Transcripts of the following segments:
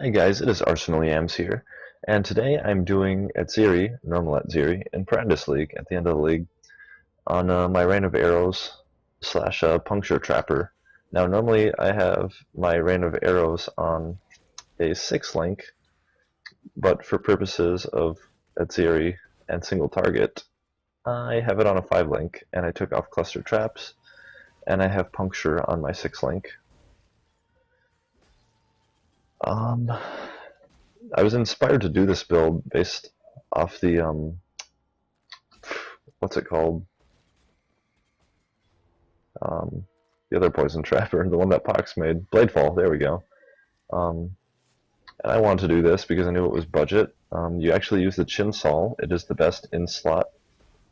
Hey guys, it is Arsenal Yams here, and today I'm doing Atziri, normal Atziri, in Practice League at the end of the league on my Rain of Arrows slash Puncture Trapper. Now normally I have my Rain of Arrows on a 6 link, but for purposes of Atziri and single target, I have it on a 5 link, and I took off Cluster Traps, and I have Puncture on my 6 link. I was inspired to do this build based off the what's it called? The other poison trapper, the one that Pox made, Bladefall. There we go. And I wanted to do this because I knew it was budget. You actually use the Chinsaw. It is the best in-slot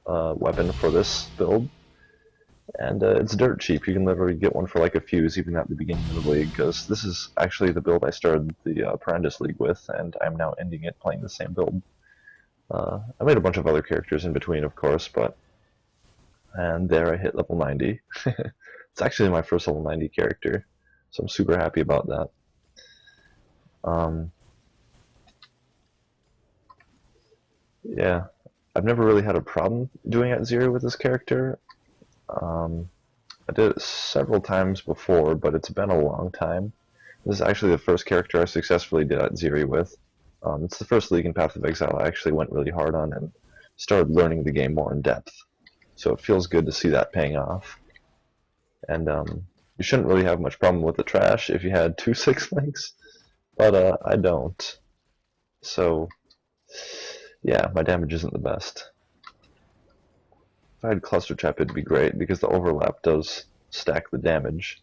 weapon for this build, and it's dirt cheap. You can literally get one for like a fuse even at the beginning of the league, because this is actually the build I started the Apprentice League with, and I'm now ending it playing the same build. I made a bunch of other characters in between, of course, and there I hit level 90. It's actually my first level 90 character, so I'm super happy about that. Yeah, I've never really had a problem doing Atziri with this character. I did it several times before, but it's been a long time. This is actually the first character I successfully did Atziri with. It's the first league in Path of Exile I actually went really hard on and started learning the game more in depth. So it feels good to see that paying off. And you shouldn't really have much problem with the trash if you had 2 6 links, but I don't. So yeah, my damage isn't the best. If I had Cluster Trap, it'd be great because the overlap does stack the damage.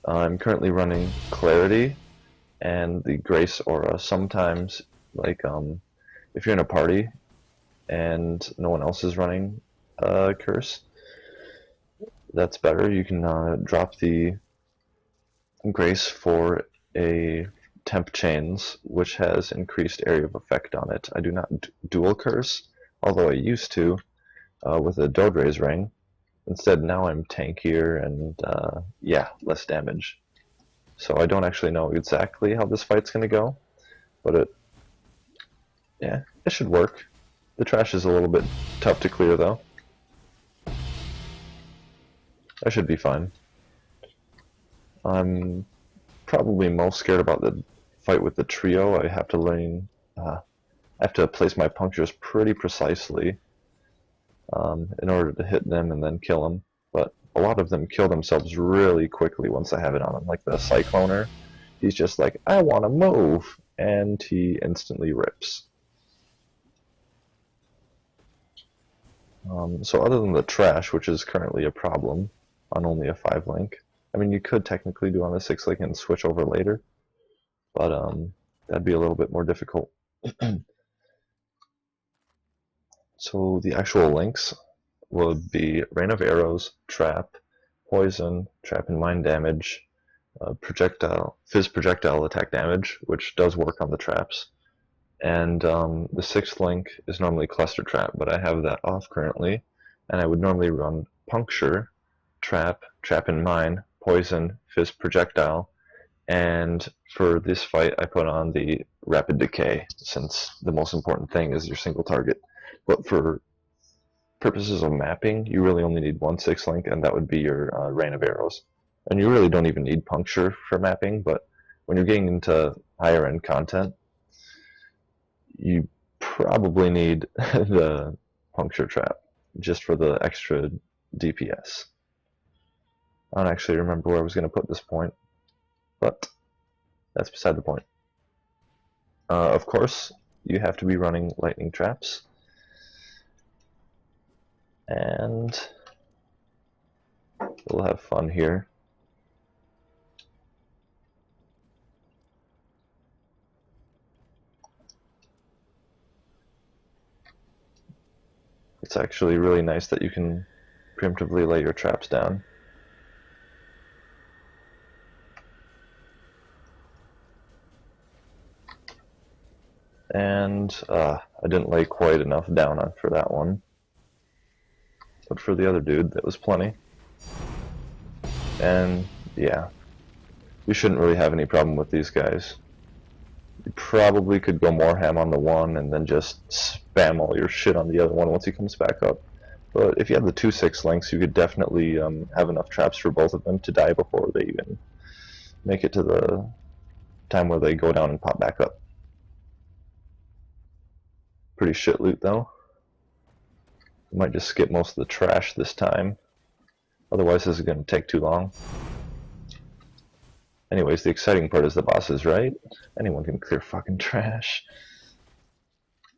I'm currently running Clarity and the Grace Aura. Sometimes, like if you're in a party and no one else is running Curse, that's better. You can drop the Grace for a Temp Chains, which has increased area of effect on it. I do not dual Curse, although I used to with a Dodre's Ring. Instead, now I'm tankier and, yeah, less damage. So I don't actually know exactly how this fight's gonna go, but yeah, it should work. The trash is a little bit tough to clear, though. I should be fine. I'm probably most scared about the fight with the trio. I have to place my punctures pretty precisely in order to hit them and then kill them. But a lot of them kill themselves really quickly once I have it on them. Like the Cycloner, he's just like, I want to move, and he instantly rips. So other than the trash, which is currently a problem on only a 5 link, I mean, you could technically do on a 6 link and switch over later, but that'd be a little bit more difficult. So the actual links would be Rain of Arrows, Trap, Poison, Trap and Mine damage, Fizz projectile attack damage, which does work on the traps, and the 6th link is normally Cluster Trap, but I have that off currently, and I would normally run Puncture, Trap, Trap and Mine, Poison, Fizz projectile, and for this fight I put on the Rapid Decay, since the most important thing is your single target. But for purposes of mapping, you really only need 1 6 link, and that would be your Rain of Arrows. And you really don't even need Puncture for mapping, but when you're getting into higher end content, you probably need the Puncture Trap just for the extra DPS. I don't actually remember where I was going to put this point, but that's beside the point. Of course, you have to be running lightning traps, and we'll have fun here. It's actually really nice that you can preemptively lay your traps down. And I didn't lay quite enough down for that one. But for the other dude, that was plenty. And yeah, we shouldn't really have any problem with these guys. You probably could go more ham on the one and then just spam all your shit on the other one once he comes back up. But if you have the 2/6 links, you could definitely have enough traps for both of them to die before they even make it to the time where they go down and pop back up. Pretty shit loot though. Might just skip most of the trash this time. Otherwise this is going to take too long. Anyways, the exciting part is the bosses, right? Anyone can clear fucking trash.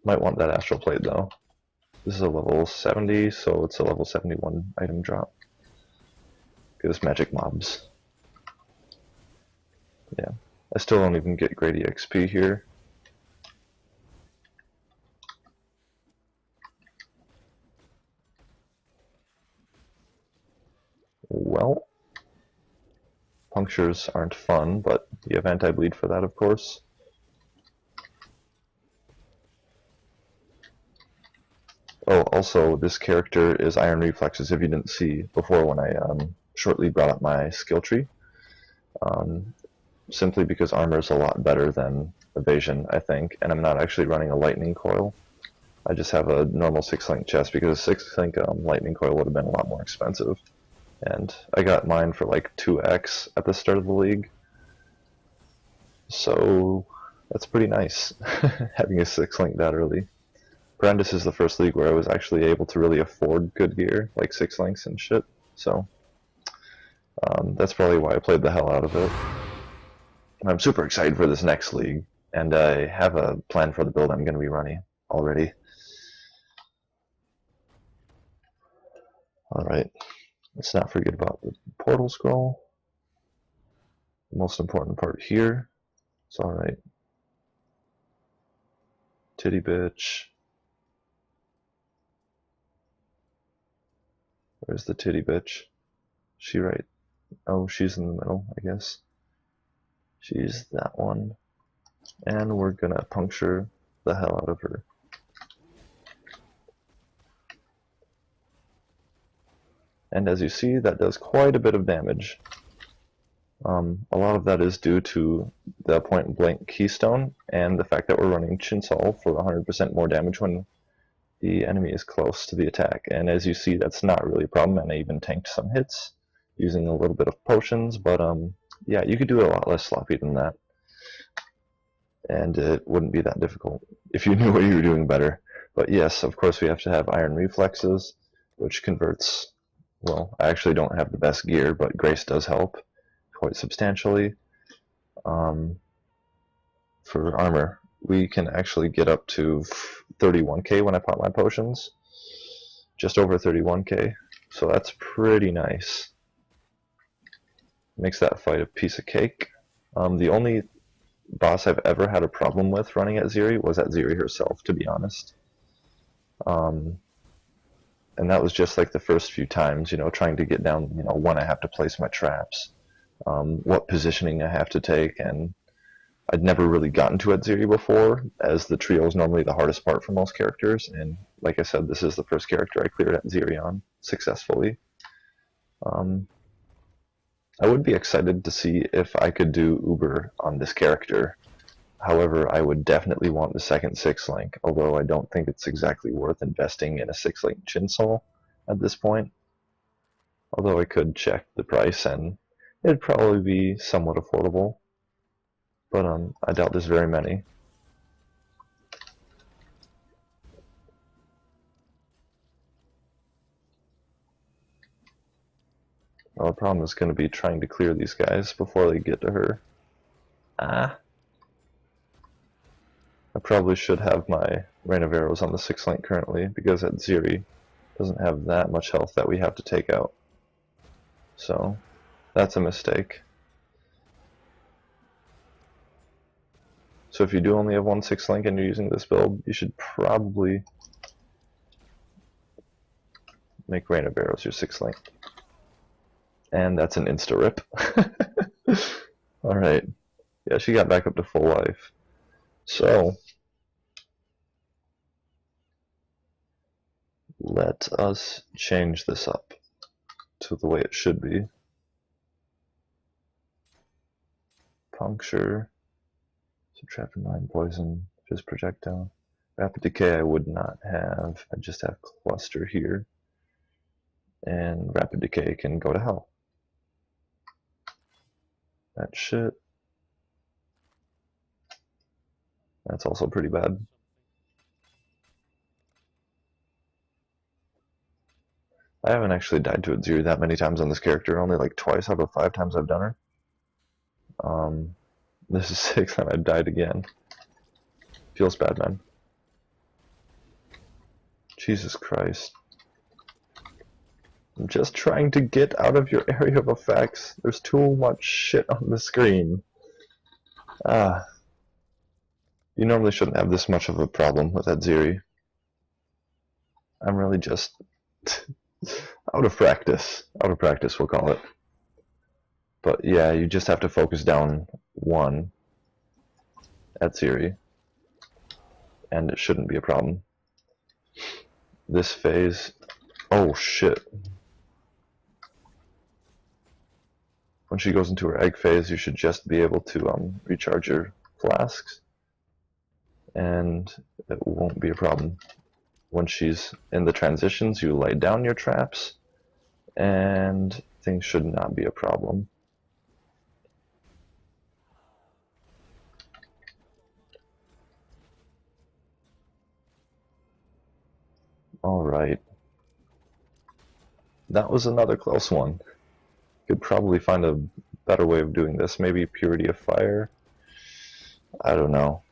Might want that astral plate though. This is a level 70, so it's a level 71 item drop. Get us magic mobs. Yeah. I still don't even get great EXP here. Well, punctures aren't fun, but you have anti-bleed for that, of course. Oh, also, this character is Iron Reflexes, if you didn't see before when I shortly brought up my skill tree. Simply because armor is a lot better than evasion, I think, and I'm not actually running a lightning coil. I just have a normal 6-link chest because a 6-link lightning coil would have been a lot more expensive. And I got mine for like 2x at the start of the league. So that's pretty nice, having a 6-link that early. Brandis is the first league where I was actually able to really afford good gear, like 6 links and shit. So that's probably why I played the hell out of it. I'm super excited for this next league, and I have a plan for the build I'm going to be running already. Alright, let's not forget about the portal scroll. The most important part here. It's alright. Titty bitch. Where's the titty bitch? She right? Oh, she's in the middle, I guess. She's that one. And we're gonna puncture the hell out of her. And as you see, that does quite a bit of damage. A lot of that is due to the point blank keystone and the fact that we're running Chinsol for 100% more damage when the enemy is close to the attack. And as you see, that's not really a problem, and I even tanked some hits using a little bit of potions, but yeah, you could do it a lot less sloppy than that. And it wouldn't be that difficult if you knew what you were doing better. But yes, of course we have to have Iron Reflexes, which converts, well, I actually don't have the best gear, but Grace does help quite substantially. For armor, we can actually get up to 31k when I pop my potions. Just over 31k, so that's pretty nice. Makes that fight a piece of cake. The only boss I've ever had a problem with running Atziri was Atziri herself, to be honest. And that was just like the first few times, you know, trying to get down, you know, when I have to place my traps, what positioning I have to take, and I'd never really gotten to Atziri before, as the trio is normally the hardest part for most characters, and like I said, this is the first character I cleared Atziri on successfully. I would be excited to see if I could do Uber on this character. However, I would definitely want the second 6-link, although I don't think it's exactly worth investing in a 6-link Chinsol at this point. Although I could check the price and it'd probably be somewhat affordable. But I doubt there's very many. Well, the problem is going to be trying to clear these guys before they get to her. I probably should have my Rain of Arrows on the 6-link currently, because Atziri doesn't have that much health that we have to take out. So, that's a mistake. So if you do only have one 6-link and you're using this build, you should probably make Rain of Arrows your 6-link. And that's an insta-rip. Alright. Yeah, she got back up to full life. So, let us change this up to the way it should be. Puncture. So trap and mine, poison, fizz projectile. Rapid decay I would not have. I just have cluster here. And rapid decay can go to hell. That shit. That's also pretty bad. I haven't actually died to Atziri that many times on this character, only like twice out of 5 times I've done her. This is 6th and I died again. Feels bad, man. Jesus Christ. I'm just trying to get out of your area of effects. There's too much shit on the screen. You normally shouldn't have this much of a problem with Atziri. I'm really just out of practice. Out of practice, we'll call it. But yeah, you just have to focus down one Atziri, and it shouldn't be a problem. This phase... Oh shit. When she goes into her egg phase, you should just be able to recharge your flasks, and it won't be a problem. When she's in the transitions, you lay down your traps, and things should not be a problem. Alright. That was another close one. Could probably find a better way of doing this. Maybe Purity of Fire? I don't know.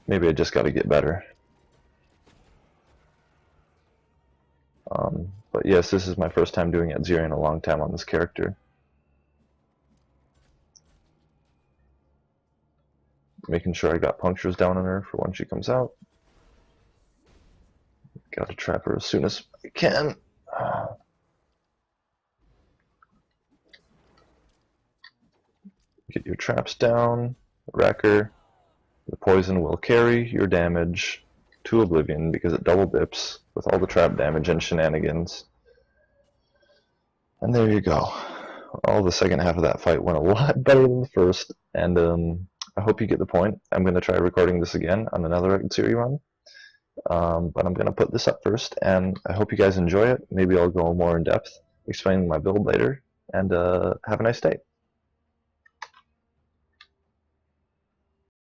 Maybe I just gotta get better. But yes, this is my first time doing Atziri in a long time on this character. Making sure I got punctures down on her for when she comes out. Gotta trap her as soon as I can. Get your traps down, rack her. The poison will carry your damage to oblivion because it double dips with all the trap damage and shenanigans. And there you go. All the second half of that fight went a lot better than the first, and I hope you get the point. I'm going to try recording this again on another Atziri run, but I'm going to put this up first, and I hope you guys enjoy it. Maybe I'll go more in depth explaining my build later, and have a nice day.